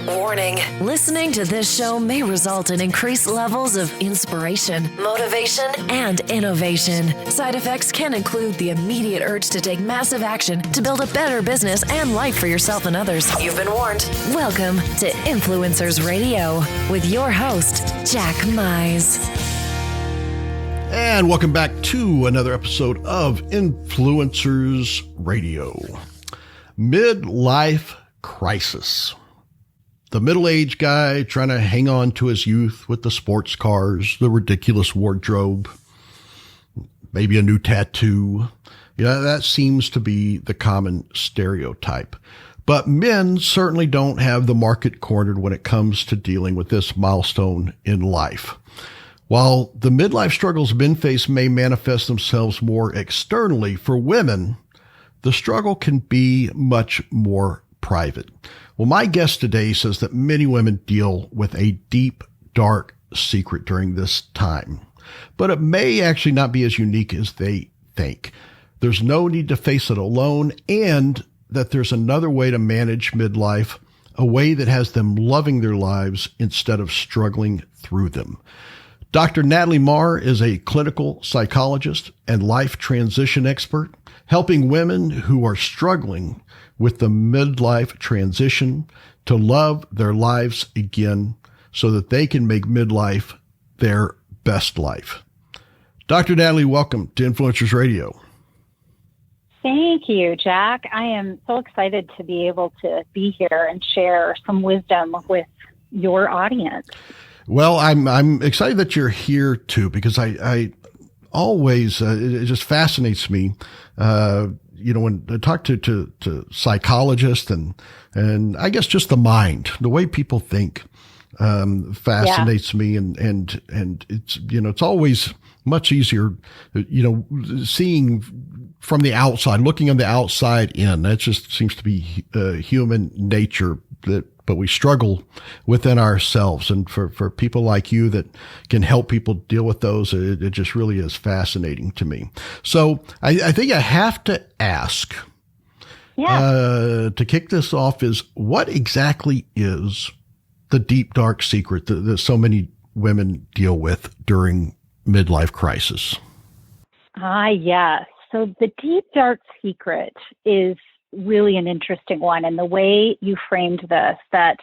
Warning, listening to this show may result in increased levels of inspiration, motivation, and innovation. Side effects can include the immediate urge to take massive action to build a better business and life for yourself and others. You've been warned. Welcome to Influencers Radio with your host, Jack Mize. And welcome back to another episode of Influencers Radio. Midlife Crisis. The middle-aged guy trying to hang on to his youth with the sports cars, the ridiculous wardrobe, maybe a new tattoo. That seems to be the common stereotype. But men certainly don't have the market cornered when it comes to dealing with this milestone in life. While the midlife struggles men face may manifest themselves more externally, for women, the struggle can be much more private. Well, my guest today says that many women deal with a deep, dark secret during this time, but it may actually not be as unique as they think. There's no need to face it alone, and that there's another way to manage midlife, a way that has them loving their lives instead of struggling through them. Dr. Natalie Marr is a clinical psychologist and life transition expert, helping women who are struggling with the midlife transition to love their lives again so that they can make midlife their best life. Dr. Natalie, welcome to Influencers Radio. Thank you, Jack. I am so excited to be able to be here and share some wisdom with your audience. Well, I'm excited that you're here too, because I always, it just fascinates me, when I talk to psychologists and I guess just the mind, the way people think, fascinates me. And it's, it's always much easier, seeing from the outside, looking on the outside in. That just seems to be human nature, but we struggle within ourselves. And for people like you that can help people deal with those, it just really is fascinating to me. So I think I have to ask, to kick this off, is what exactly is the deep, dark secret that so many women deal with during midlife crisis? Yes. So the deep, dark secret is really an interesting one. And the way you framed this, that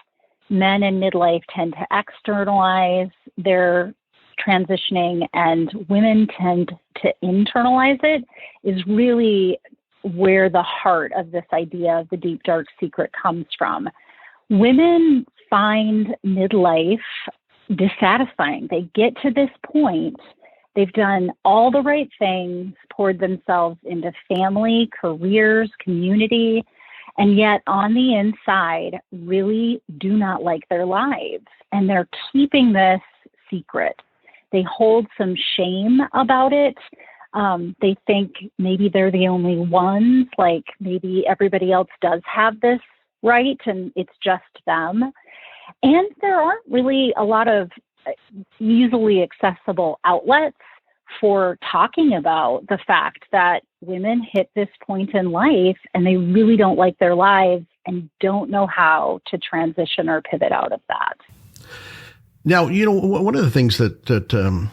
men in midlife tend to externalize their transitioning and women tend to internalize it, is really where the heart of this idea of the deep, dark secret comes from. Women find midlife dissatisfying. They get to this point, they've done all the right things, poured themselves into family, careers, community, and yet on the inside really do not like their lives. And they're keeping this secret. They hold some shame about it. They think maybe they're the only ones, like maybe everybody else does have this right and it's just them. And there aren't really a lot of easily accessible outlets for talking about the fact that women hit this point in life and they really don't like their lives and don't know how to transition or pivot out of that. Now, one of the things that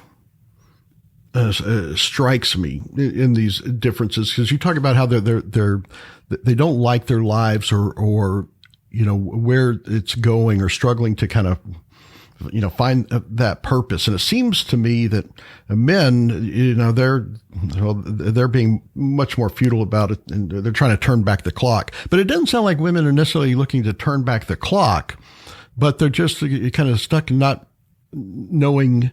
strikes me in these differences, because you talk about how they don't like their lives or where it's going, or struggling to kind of find that purpose. And it seems to me that men, they're being much more futile about it, and they're trying to turn back the clock. But it doesn't sound like women are necessarily looking to turn back the clock, but they're just kind of stuck in not knowing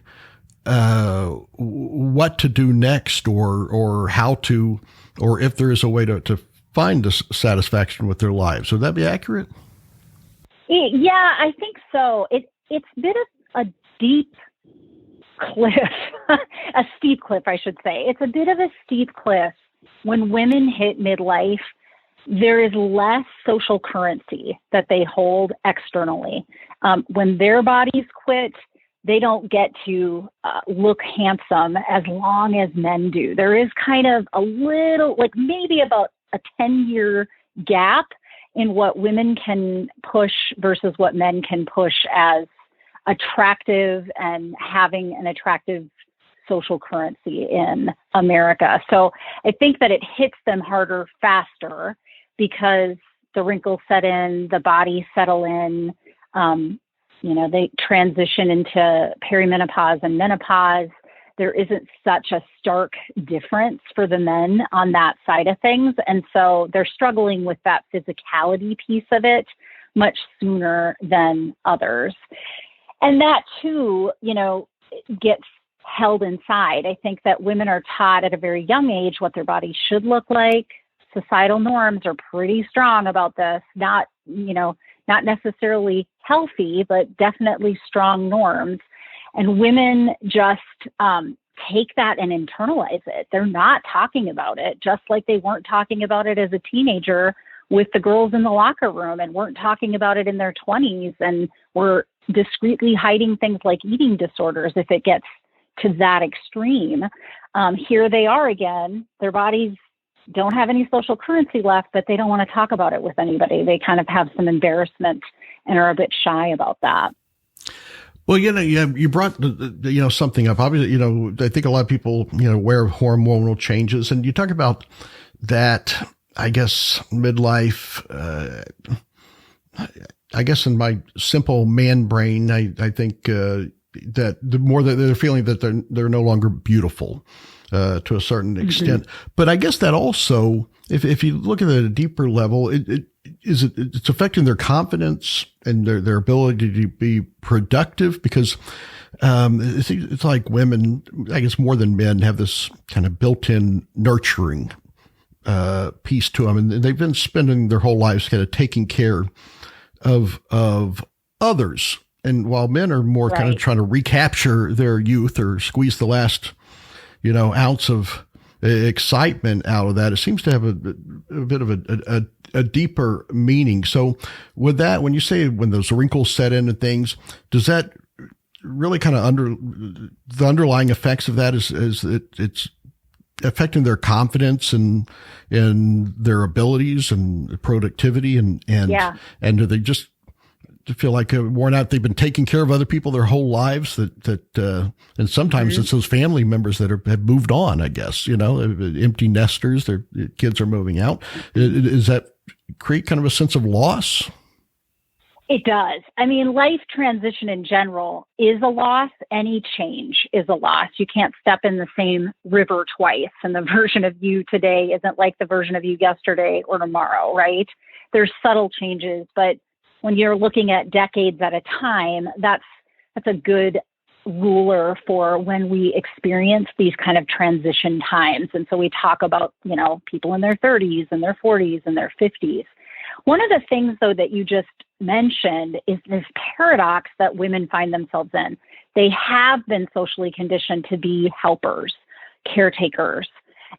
what to do next, or how to, or if there is a way to find this satisfaction with their lives. Would that be accurate? Yeah, I think so. It's a bit of a deep cliff, a steep cliff, I should say. It's a bit of a steep cliff. When women hit midlife, there is less social currency that they hold externally. When their bodies quit, they don't get to look handsome as long as men do. There is kind of a little, like maybe about a 10-year gap. in what women can push versus what men can push as attractive and having an attractive social currency in America. So I think that it hits them harder, faster, because the wrinkles set in, the bodies settle in, they transition into perimenopause and menopause. There isn't such a stark difference for the men on that side of things. And so they're struggling with that physicality piece of it much sooner than others. And that too, gets held inside. I think that women are taught at a very young age what their body should look like. Societal norms are pretty strong about this, not necessarily healthy, but definitely strong norms. And women just take that and internalize it. They're not talking about it, just like they weren't talking about it as a teenager with the girls in the locker room, and weren't talking about it in their 20s, and were discreetly hiding things like eating disorders if it gets to that extreme. Here they are again. Their bodies don't have any social currency left, but they don't want to talk about it with anybody. They kind of have some embarrassment and are a bit shy about that. Well, you brought something up. Obviously, I think a lot of people, aware of hormonal changes, and you talk about that. I guess midlife. I guess in my simple man brain, I think that the more that they're feeling that they're no longer beautiful to a certain extent. Mm-hmm. But I guess that also, if you look at it at a deeper level, it's affecting their confidence and their ability to be productive, because it's like women, I guess more than men, have this kind of built-in nurturing piece to them, and they've been spending their whole lives kind of taking care of others. And while men are more kind of trying to recapture their youth or squeeze the last, ounce of excitement out of that, it seems to have a bit of a deeper meaning. So with that, when you say when those wrinkles set in and things, does that really kind of the underlying effects of that is it's affecting their confidence and their abilities and productivity and do they just feel like worn out? They've been taking care of other people their whole lives, and sometimes it's those family members that have moved on, I guess, empty nesters, their kids are moving out. Does that create kind of a sense of loss? It does. I mean, life transition in general is a loss. Any change is a loss. You can't step in the same river twice, and the version of you today isn't like the version of you yesterday or tomorrow, right? There's subtle changes, but when you're looking at decades at a time, that's a good ruler for when we experience these kind of transition times. And so we talk about, people in their 30s and their 40s and their 50s. One of the things, though, that you just mentioned is this paradox that women find themselves in. They have been socially conditioned to be helpers, caretakers.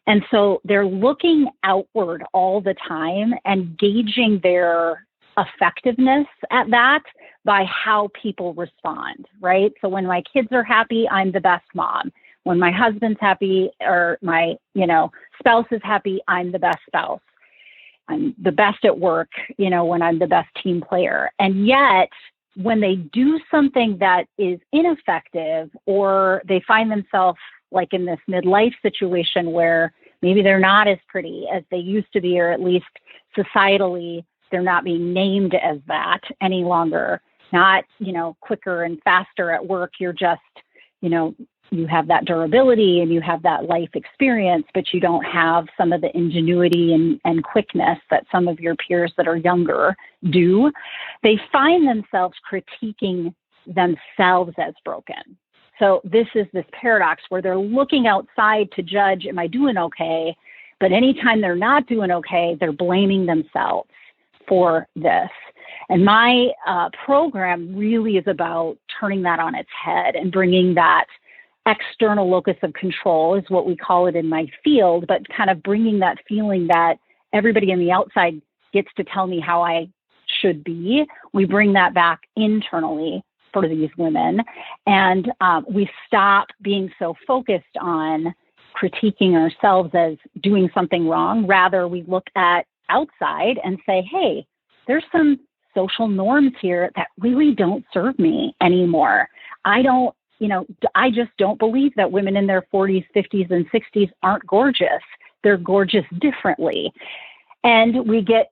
And so they're looking outward all the time and gauging their effectiveness at that by how people respond, right? So when my kids are happy, I'm the best mom. When my husband's happy or my, spouse is happy, I'm the best spouse. I'm the best at work, when I'm the best team player. And yet, when they do something that is ineffective, or they find themselves like in this midlife situation where maybe they're not as pretty as they used to be, or at least societally, they're not being named as that any longer, not, quicker and faster at work. You're just, you have that durability and you have that life experience, but you don't have some of the ingenuity and quickness that some of your peers that are younger do. They find themselves critiquing themselves as broken. So this is this paradox where they're looking outside to judge, am I doing okay? But anytime they're not doing okay, they're blaming themselves for this. And my program really is about turning that on its head and bringing that external locus of control, is what we call it in my field, but kind of bringing that feeling that everybody on the outside gets to tell me how I should be. We bring that back internally for these women. And we stop being so focused on critiquing ourselves as doing something wrong. Rather, we look at outside and say, hey, there's some social norms here that really don't serve me anymore. I just don't believe that women in their 40s, 50s, and 60s aren't gorgeous. They're gorgeous differently. And we get,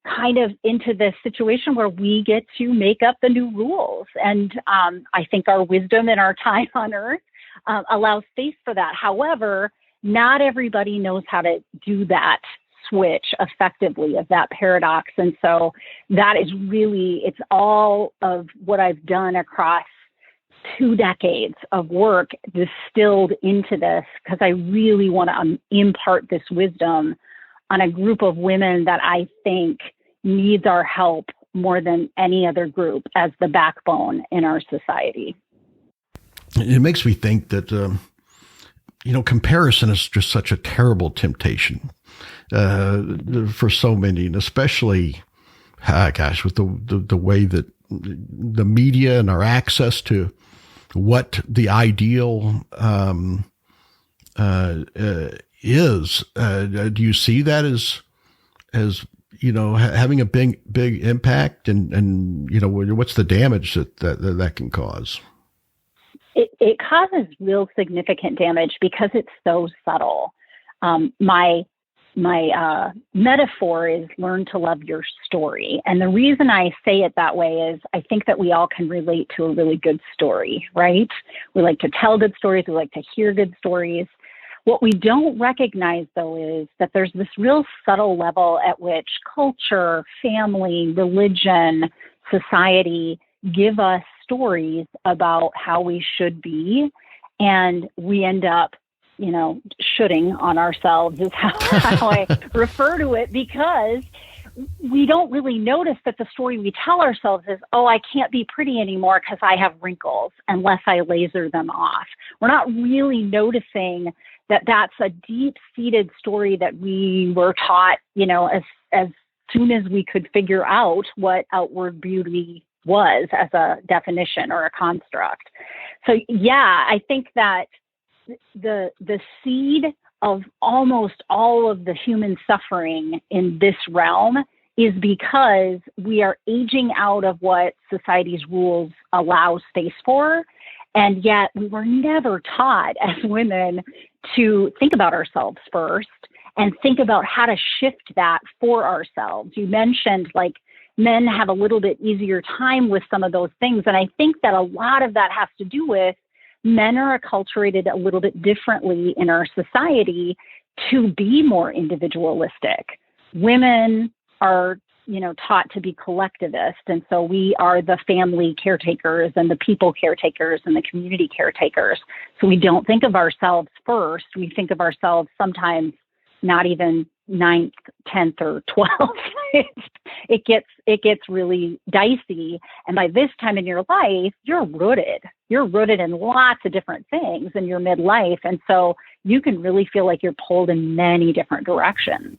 kind of into this situation where we get to make up the new rules. And I think our wisdom and our time on earth allows space for that. However, not everybody knows how to do that switch effectively of that paradox. And so that is really, it's all of what I've done across 2 decades of work distilled into this, because I really want to impart this wisdom on a group of women that I think needs our help more than any other group as the backbone in our society. It makes me think that, comparison is just such a terrible temptation for so many, and especially, with the way that the media and our access to what the ideal is. Do you see that as having a big impact, and what's the damage that can cause? It causes real significant damage because it's so subtle. My metaphor is learn to love your story. And the reason I say it that way is I think that we all can relate to a really good story, right? We like to tell good stories. We like to hear good stories. What we don't recognize, though, is that there's this real subtle level at which culture, family, religion, society give us stories about how we should be. And we end up, shooting on ourselves is how I refer to it, because we don't really notice that the story we tell ourselves is, oh, I can't be pretty anymore because I have wrinkles unless I laser them off. We're not really noticing that that's a deep-seated story that we were taught, as soon as we could figure out what outward beauty was as a definition or a construct. So, yeah, I think that the seed of almost all of the human suffering in this realm is because we are aging out of what society's rules allow space for. And yet we were never taught as women to think about ourselves first and think about how to shift that for ourselves. You mentioned men have a little bit easier time with some of those things. And I think that a lot of that has to do with men are acculturated a little bit differently in our society to be more individualistic. Women are, taught to be collectivist. And so we are the family caretakers and the people caretakers and the community caretakers. So we don't think of ourselves first. We think of ourselves sometimes not even 9th, 10th, or 12th. It gets really dicey. And by this time in your life, you're rooted. You're rooted in lots of different things in your midlife. And so you can really feel like you're pulled in many different directions.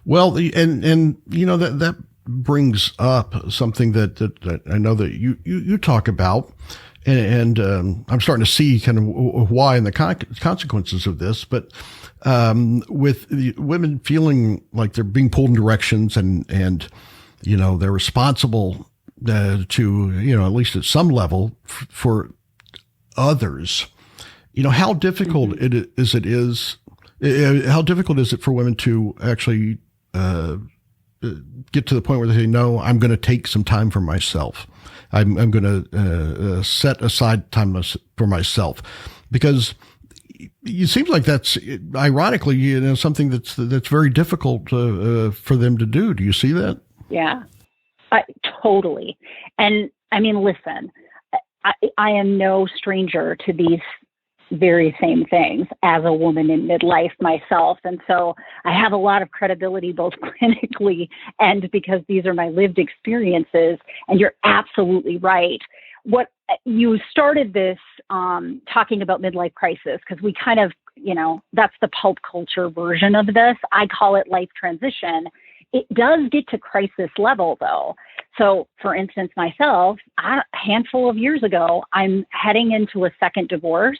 Well, that brings up something that I know that you talk about, and I'm starting to see kind of why and the consequences of this. But with the women feeling like they're being pulled in directions, and they're responsible to at least at some level for others. How difficult how difficult is it for women to actually get to the point where they say, no, I'm going to take some time for myself. I'm going to set aside time for myself, because it seems like that's ironically, something that's very difficult for them to do. Do you see that? Yeah, totally. And I mean, listen, I am no stranger to these very same things as a woman in midlife myself. And so I have a lot of credibility, both clinically and because these are my lived experiences. And you're absolutely right. What you started this talking about midlife crisis, because we kind of, that's the pulp culture version of this. I call it life transition. It does get to crisis level, though. So, for instance, myself, a handful of years ago, I'm heading into a second divorce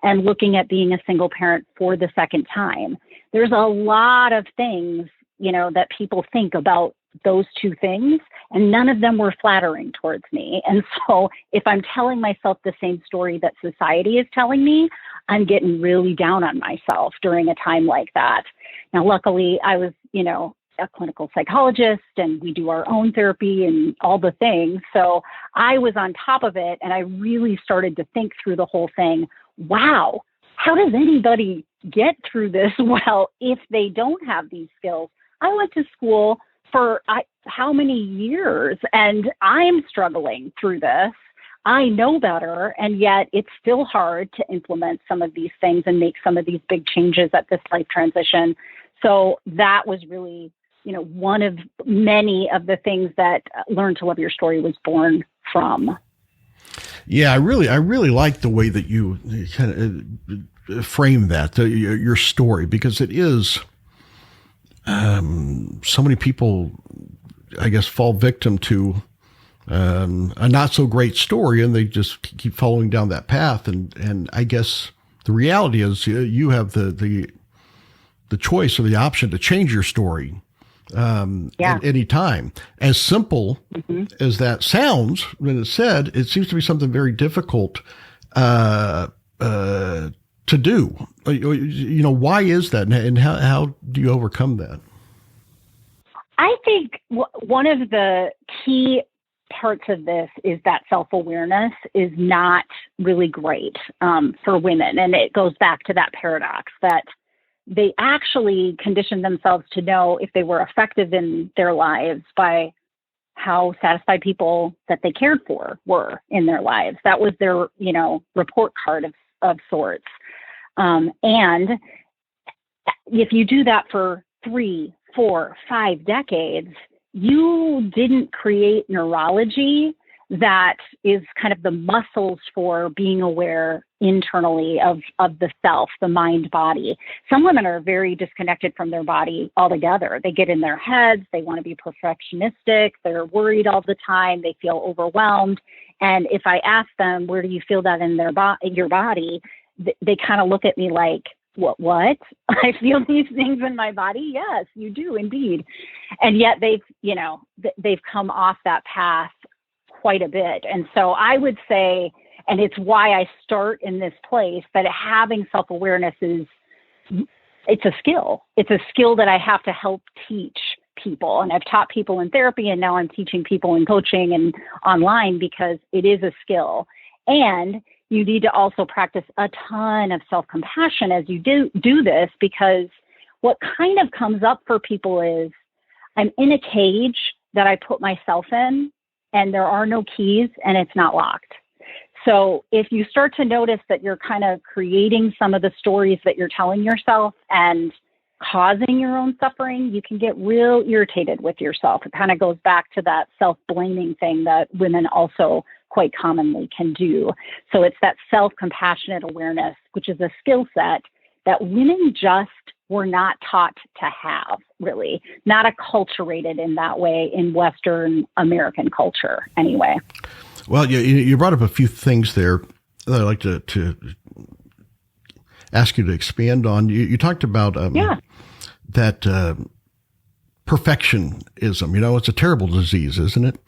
and looking at being a single parent for the second time. There's a lot of things, that people think about those two things, and none of them were flattering towards me. And so if I'm telling myself the same story that society is telling me, I'm getting really down on myself during a time like that. Now, luckily, I was, a clinical psychologist, and we do our own therapy and all the things. So I was on top of it, and I really started to think through the whole thing. Wow, how does anybody get through this well if they don't have these skills? I went to school for how many years, and I'm struggling through this. I know better, and yet it's still hard to implement some of these things and make some of these big changes at this life transition. So that was really, one of many of the things that Learn to Love Your Story was born from. Yeah, I really like the way that you kind of frame that, your story, because it is, so many people, I guess, fall victim to a not so great story, and they just keep following down that path. And I guess the reality is you have the choice or the option to change your story at any time. As simple as that sounds, when it's said, it seems to be something very difficult to do. Why is that, and how do you overcome that? I think one of the key parts of this is that self-awareness is not really great for women. And it goes back to that paradox that they actually conditioned themselves to know if they were effective in their lives by how satisfied people that they cared for were in their lives. That was their, report card of sorts. And if you do that for 3, 4, 5 decades, you didn't create neurology that is kind of the muscles for being aware internally of the self, the mind body. Some women are very disconnected from their body altogether. They get in their heads. They want to be perfectionistic. They're worried all the time. They feel overwhelmed. And if I ask them, where do you feel that in your body? They kind of look at me like, what? I feel these things in my body? Yes, you do indeed. And yet they've come off that path quite a bit. And so I would say, and it's why I start in this place, that having self-awareness it's a skill. It's a skill that I have to help teach people. And I've taught people in therapy, and now I'm teaching people in coaching and online because it is a skill. And you need to also practice a ton of self-compassion as you do this, because what kind of comes up for people is, I'm in a cage that I put myself in, and there are no keys, and it's not locked. So if you start to notice that you're kind of creating some of the stories that you're telling yourself and causing your own suffering, you can get real irritated with yourself. It kind of goes back to that self-blaming thing that women also quite commonly can do. So it's that self-compassionate awareness, which is a skill set that women just were not taught to have, really, not acculturated in that way in Western American culture anyway. Well, you brought up a few things there that I'd like to ask you to expand on. You talked about that perfectionism. It's a terrible disease, isn't it?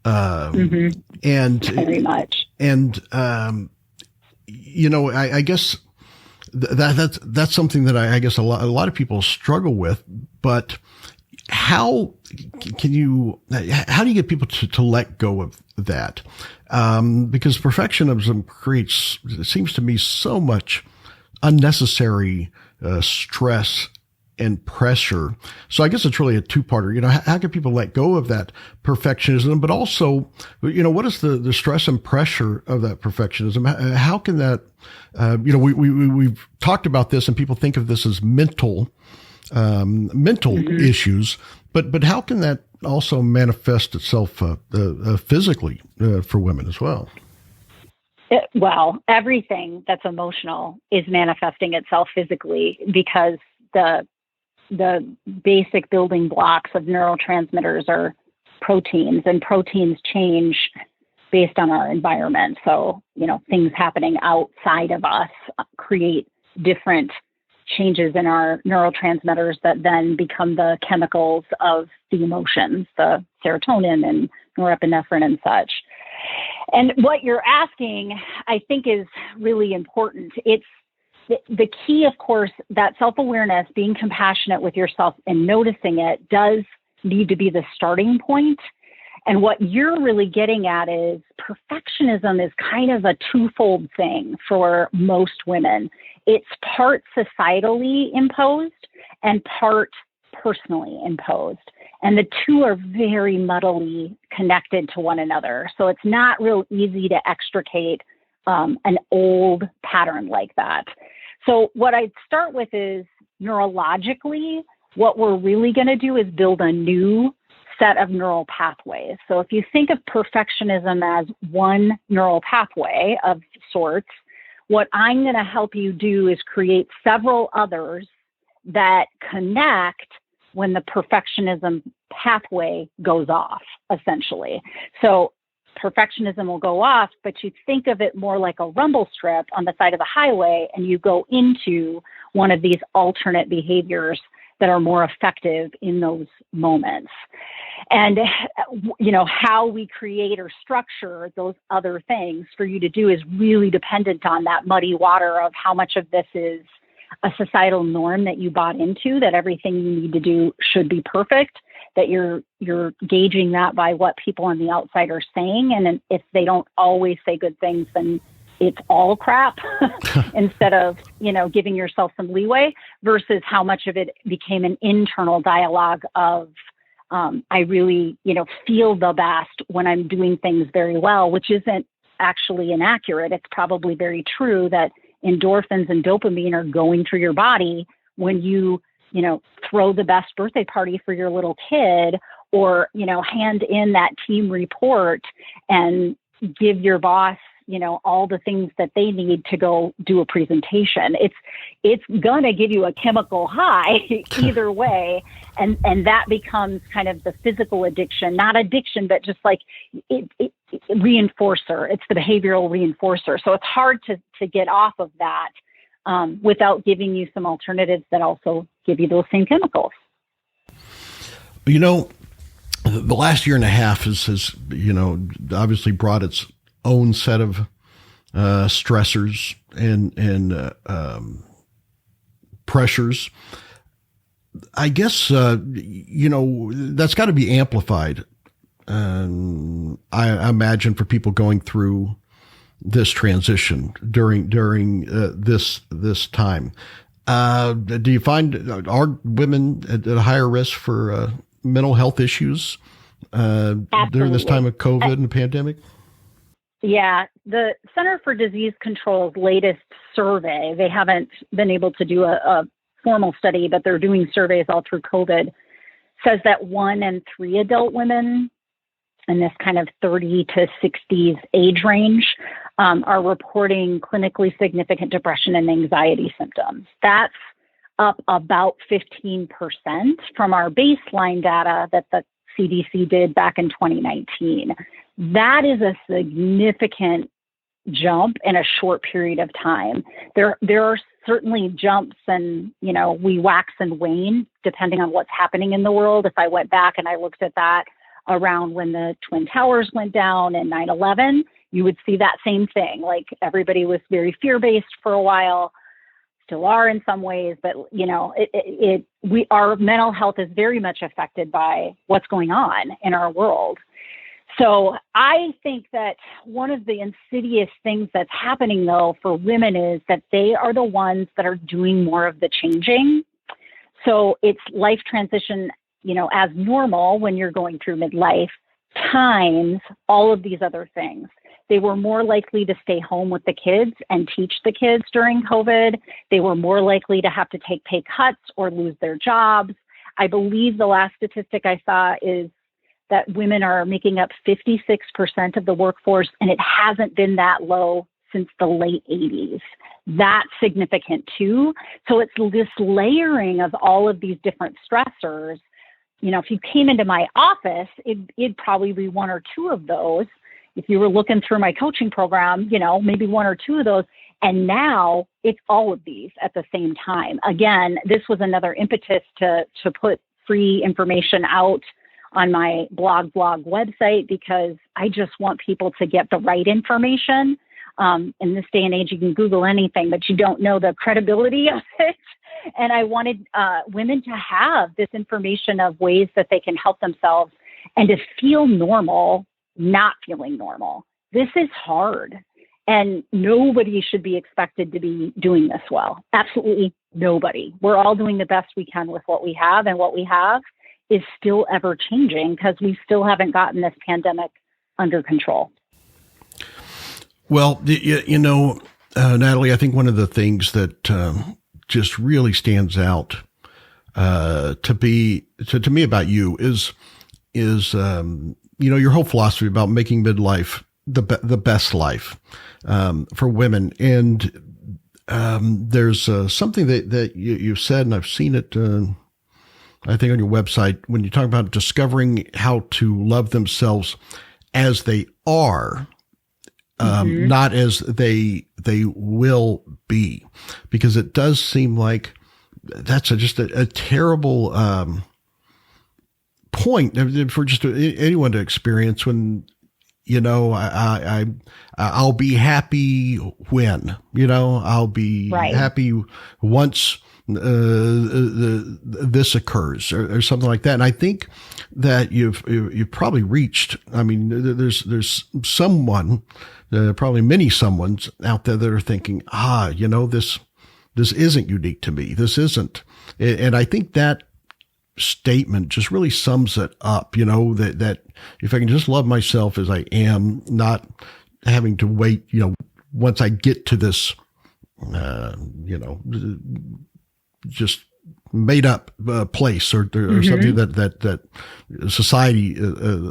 And very much. And I guess that's something that I guess a lot of people struggle with. But how do you get people to let go of that? Because perfectionism creates, it seems to me, so much unnecessary stress and pressure. So I guess it's really a two-parter. How can people let go of that perfectionism, but also, what is the stress and pressure of that perfectionism? How can that, we've talked about this, and people think of this as mental issues, but how can that also manifest itself physically for women as well? Well, everything that's emotional is manifesting itself physically, because the basic building blocks of neurotransmitters are proteins, and proteins change based on our environment. So, things happening outside of us create different changes in our neurotransmitters that then become the chemicals of the emotions, the serotonin and norepinephrine and such. And what you're asking, I think, is really important. It's the key, of course, that self-awareness, being compassionate with yourself and noticing it, does need to be the starting point. And what you're really getting at is perfectionism is kind of a twofold thing for most women. It's part societally imposed and part personally imposed. And the two are very muddily connected to one another. So it's not real easy to extricate an old pattern like that. So what I'd start with is neurologically, what we're really going to do is build a new set of neural pathways. So if you think of perfectionism as one neural pathway of sorts, what I'm going to help you do is create several others that connect when the perfectionism pathway goes off, essentially. So perfectionism will go off, but you think of it more like a rumble strip on the side of the highway, and you go into one of these alternate behaviors that are more effective in those moments. And, how we create or structure those other things for you to do is really dependent on that muddy water of how much of this is a societal norm that you bought into, that everything you need to do should be perfect, that you're gauging that by what people on the outside are saying. And if they don't always say good things, then it's all crap instead of, giving yourself some leeway, versus how much of it became an internal dialogue of, I really, feel the best when I'm doing things very well, which isn't actually inaccurate. It's probably very true that endorphins and dopamine are going through your body when you throw the best birthday party for your little kid, or, hand in that team report and give your boss, all the things that they need to go do a presentation. It's going to give you a chemical high either way. And that becomes kind of the physical addiction, not addiction, but just like it reinforcer. It's the behavioral reinforcer. So it's hard to get off of that without giving you some alternatives that also give you those same chemicals. The last year and a half has obviously brought its own set of stressors and pressures. I guess, that's got to be amplified. I imagine for people going through this transition during this time. Do you find, are women at a higher risk for mental health issues during this time of COVID and the pandemic? Yeah, the Center for Disease Control's latest survey, they haven't been able to do a formal study, but they're doing surveys all through COVID, says that 1 in 3 adult women in this kind of 30 to 60s age range are reporting clinically significant depression and anxiety symptoms. That's up about 15% from our baseline data that the CDC did back in 2019. That is a significant jump in a short period of time. There are certainly jumps, and we wax and wane depending on what's happening in the world. If I went back and I looked at that around when the Twin Towers went down and 9/11, you would see that same thing. Like, everybody was very fear-based for a while, still are in some ways, but our mental health is very much affected by what's going on in our world. So I think that one of the insidious things that's happening, though, for women is that they are the ones that are doing more of the changing. So it's life transition, as normal when you're going through midlife, times all of these other things. They were more likely to stay home with the kids and teach the kids during COVID. They were more likely to have to take pay cuts or lose their jobs. I believe the last statistic I saw is that women are making up 56% of the workforce, and it hasn't been that low since the late 80s. That's significant too. So it's this layering of all of these different stressors. If you came into my office, it'd probably be 1 or 2 of those. If you were looking through my coaching program, maybe 1 or 2 of those. And now it's all of these at the same time. Again, this was another impetus to put free information out on my blog website, because I just want people to get the right information. In this day and age, you can Google anything, but you don't know the credibility of it. And I wanted women to have this information of ways that they can help themselves and to feel normal, not feeling normal. This is hard. And nobody should be expected to be doing this well. Absolutely nobody. We're all doing the best we can with what we have, and what we have is still ever changing because we still haven't gotten this pandemic under control. Well, Natalie, I think one of the things that just really stands out to me about you is your whole philosophy about making midlife the best life for women. And there's something that you've said, and I've seen it, I think on your website, when you talk about discovering how to love themselves as they are, not as they will be, because it does seem like that's just a terrible point for just anyone to experience when, I'll be happy when, I'll be happy once this occurs or something like that. And I think that you've probably reached, there's someone, probably many someones out there that are thinking, this isn't unique to me. This isn't. And I think that statement just really sums it up, that if I can just love myself as I am, not having to wait, once I get to this, just made up place or something that society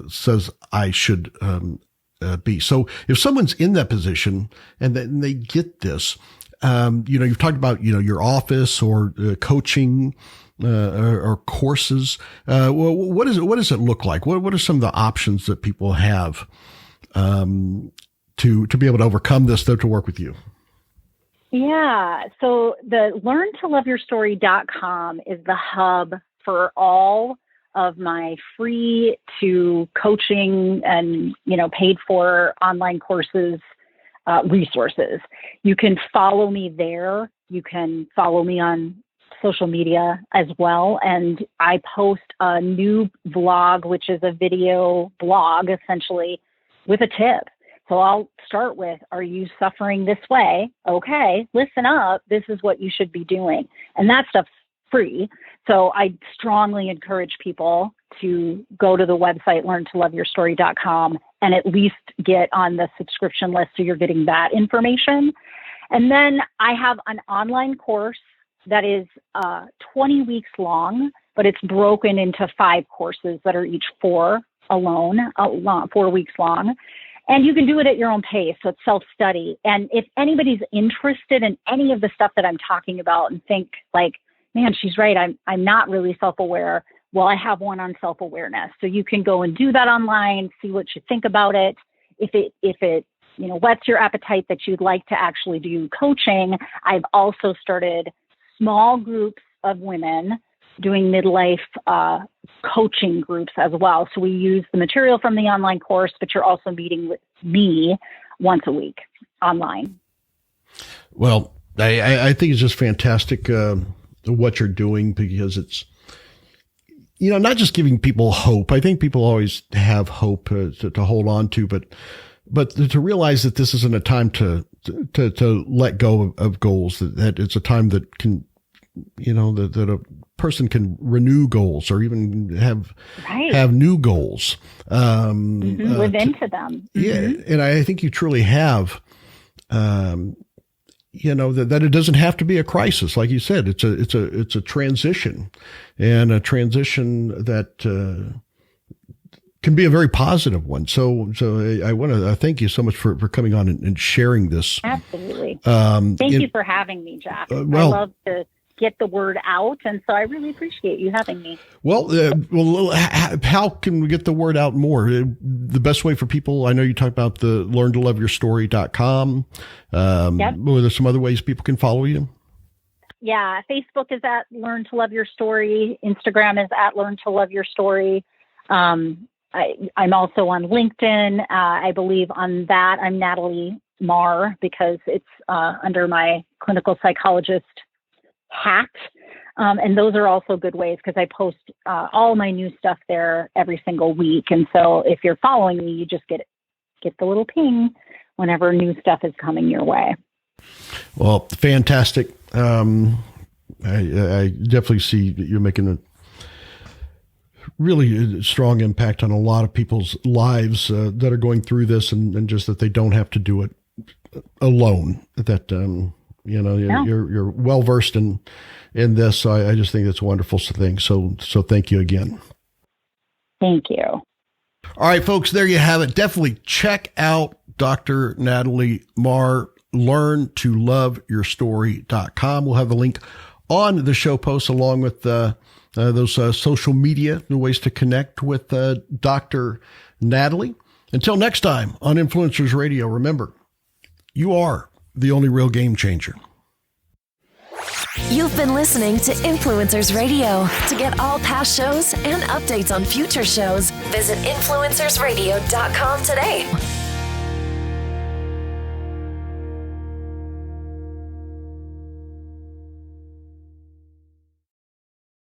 says I should be. So if someone's in that position and then they get this, you've talked about, your office or coaching or courses. What does it look like? What are some of the options that people have to be able to overcome this, though, to work with you? Yeah. So the learntoloveyourstory.com is the hub for all of my free to coaching and, paid for online courses, resources. You can follow me there. You can follow me on social media as well. And I post a new vlog, which is a video blog, essentially, with a tip. So I'll start with, are you suffering this way? Okay, listen up. This is what you should be doing. And that stuff's free. So I strongly encourage people to go to the website, learntoloveyourstory.com, and at least get on the subscription list so you're getting that information. And then I have an online course that is 20 weeks long, but it's broken into 5 courses that are each 4 weeks long. And you can do it at your own pace. So it's self-study. And if anybody's interested in any of the stuff that I'm talking about and think like, man, she's right, I'm not really self-aware. Well, I have one on self-awareness. So you can go and do that online, see what you think about it. If it whets your appetite that you'd like to actually do coaching, I've also started small groups of women doing midlife coaching groups as well. So we use the material from the online course, but you're also meeting with me once a week online. Well, I think it's just fantastic what you're doing, because it's, not just giving people hope. I think people always have hope to hold on to, but to realize that this isn't a time to let go of goals, that it's a time that can, that a person can renew goals or even have new goals. Live into them. Yeah. And I think you truly have, that it doesn't have to be a crisis. Like you said, it's a transition, and a transition that, can be a very positive one. So I want to thank you so much for coming on and sharing this. Absolutely. Thank you for having me, Jack. I love to get the word out. And so I really appreciate you having me. Well, how can we get the word out more? The best way for people, I know you talk about the learntoloveyourstory.com. Yep. Are there some other ways people can follow you? Yeah. Facebook is at Learn to Love Your Story. Instagram is at Learn to Love Your Story. I'm also on LinkedIn. I believe on that I'm Natalie Marr because it's under my clinical psychologist hat. And those are also good ways because I post all my new stuff there every single week. And so if you're following me, you just get the little ping whenever new stuff is coming your way. Well, fantastic. I definitely see that you're making a really strong impact on a lot of people's lives that are going through this, and just that they don't have to do it alone. That you're well versed in this. So I just think it's a wonderful thing. So thank you again. Thank you. All right, folks, there you have it. Definitely check out Dr. Natalie Marr. LearnToLoveYourStory.com. We'll have the link on the show post along with those social media, the ways to connect with Dr. Natalie. Until next time on Influencers Radio, remember, you are the only real game changer. You've been listening to Influencers Radio. To get all past shows and updates on future shows, visit influencersradio.com today.